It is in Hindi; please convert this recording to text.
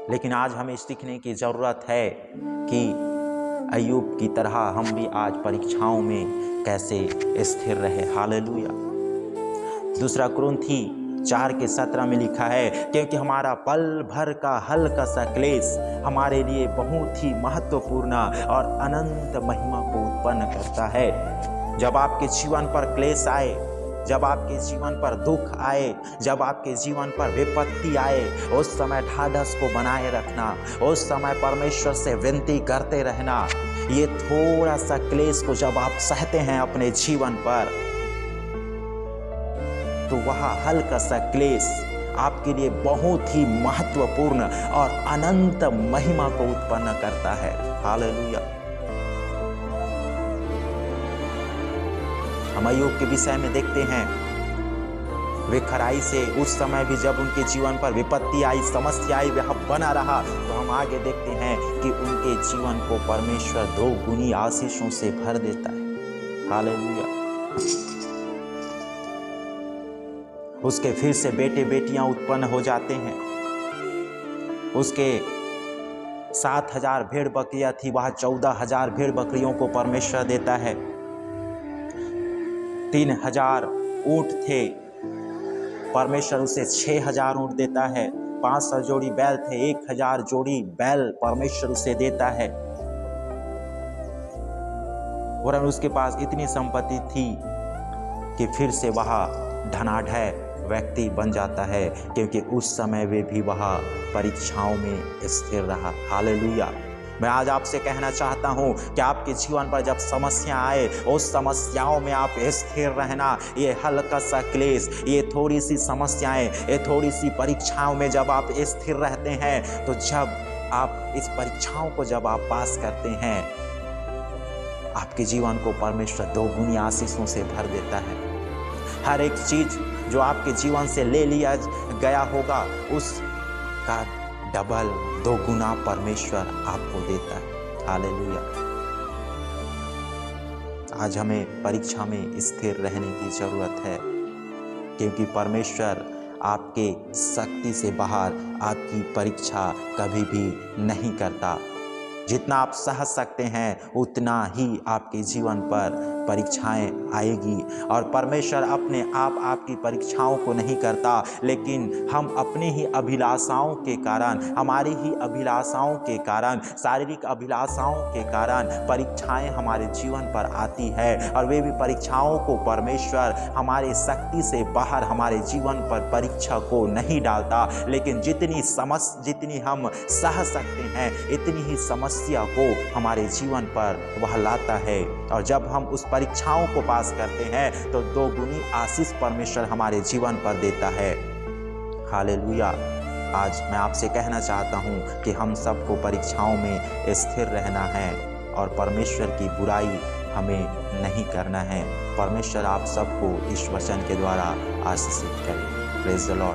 लेकिन आज हमें सीखने की ज़रूरत है कि अय्यूब की तरह हम भी आज परीक्षाओं में कैसे स्थिर रहे। हालेलुया। दूसरा कुरिन्थी 4:17 में लिखा है, क्योंकि हमारा पल भर का हल्का सा क्लेश हमारे लिए बहुत ही महत्वपूर्ण और अनंत महिमा को उत्पन्न करता है। जब आपके जीवन पर क्लेश आए, जब आपके जीवन पर दुख आए, जब आपके जीवन पर विपत्ति आए, उस समय ढाढ़स को बनाए रखना, उस समय परमेश्वर से विनती करते रहना। ये थोड़ा सा क्लेश को जब आप सहते हैं अपने जीवन पर, तो वह हल्का सा क्लेश आपके लिए बहुत ही महत्वपूर्ण और अनंत महिमा को उत्पन्न करता है। हालेलुया। हम अय्यूब के विषय में देखते हैं, वे खराई से उस समय भी जब उनके जीवन पर विपत्ति आई, समस्या आई, वह बना रहा। तो हम आगे देखते हैं कि उनके जीवन को परमेश्वर 2 गुनी आशीषों से भर देता है। हालेलुया। उसके फिर से बेटे बेटियां उत्पन्न हो जाते हैं। उसके 7,000 भेड़ बकरियां थी, वह 14,000 भेड़ बकरियों को परमेश्वर देता है। 3,000 ऊंट थे, परमेश्वर उसे 6,000 ऊंट देता है। 500 जोड़ी बैल थे, 1,000 जोड़ी बैल परमेश्वर उसे देता है। वरन उसके पास इतनी संपत्ति थी कि फिर से वह धनाढ्य व्यक्ति बन जाता है, क्योंकि उस समय वे भी वह परीक्षाओं में स्थिर रहा। हालेलुया। मैं आज आपसे कहना चाहता हूँ कि आपके जीवन पर जब समस्या आए, उस समस्याओं में आप स्थिर रहना। ये हल्का सा क्लेश, ये थोड़ी सी समस्याएं, ये थोड़ी सी परीक्षाओं में जब आप स्थिर रहते हैं, तो जब आप इस परीक्षाओं को जब आप पास करते हैं, आपके जीवन को परमेश्वर 2 गुनी आशीषों से भर देता है। हर एक चीज जो आपके जीवन से ले लिया गया होगा, उसका डबल 2 गुना परमेश्वर आपको देता है। हालेलुया। आज हमें परीक्षा में स्थिर रहने की जरूरत है, क्योंकि परमेश्वर आपके शक्ति से बाहर आपकी परीक्षा कभी भी नहीं करता। जितना आप सह सकते हैं उतना ही आपके जीवन पर परीक्षाएं आएगी। और परमेश्वर अपने आप आपकी परीक्षाओं को नहीं करता, लेकिन हम अपनी ही अभिलाषाओं के कारण, हमारी ही अभिलाषाओं के कारण, शारीरिक अभिलाषाओं के कारण परीक्षाएं हमारे जीवन पर आती है। और वे भी परीक्षाओं को परमेश्वर हमारे शक्ति से बाहर हमारे जीवन पर परीक्षा को नहीं डालता, लेकिन जितनी हम सह सकते हैं इतनी ही समस्या को हमारे जीवन पर वह लाता है। और जब हम उस परीक्षाओं को पास करते हैं तो 2 गुनी आशीष परमेश्वर हमारे जीवन पर देता है। हालेलुया। आज मैं आपसे कहना चाहता हूं कि हम सबको परीक्षाओं में स्थिर रहना है और परमेश्वर की बुराई हमें नहीं करना है। परमेश्वर आप सबको इस वचन के द्वारा आशीषित करे। Praise the Lord.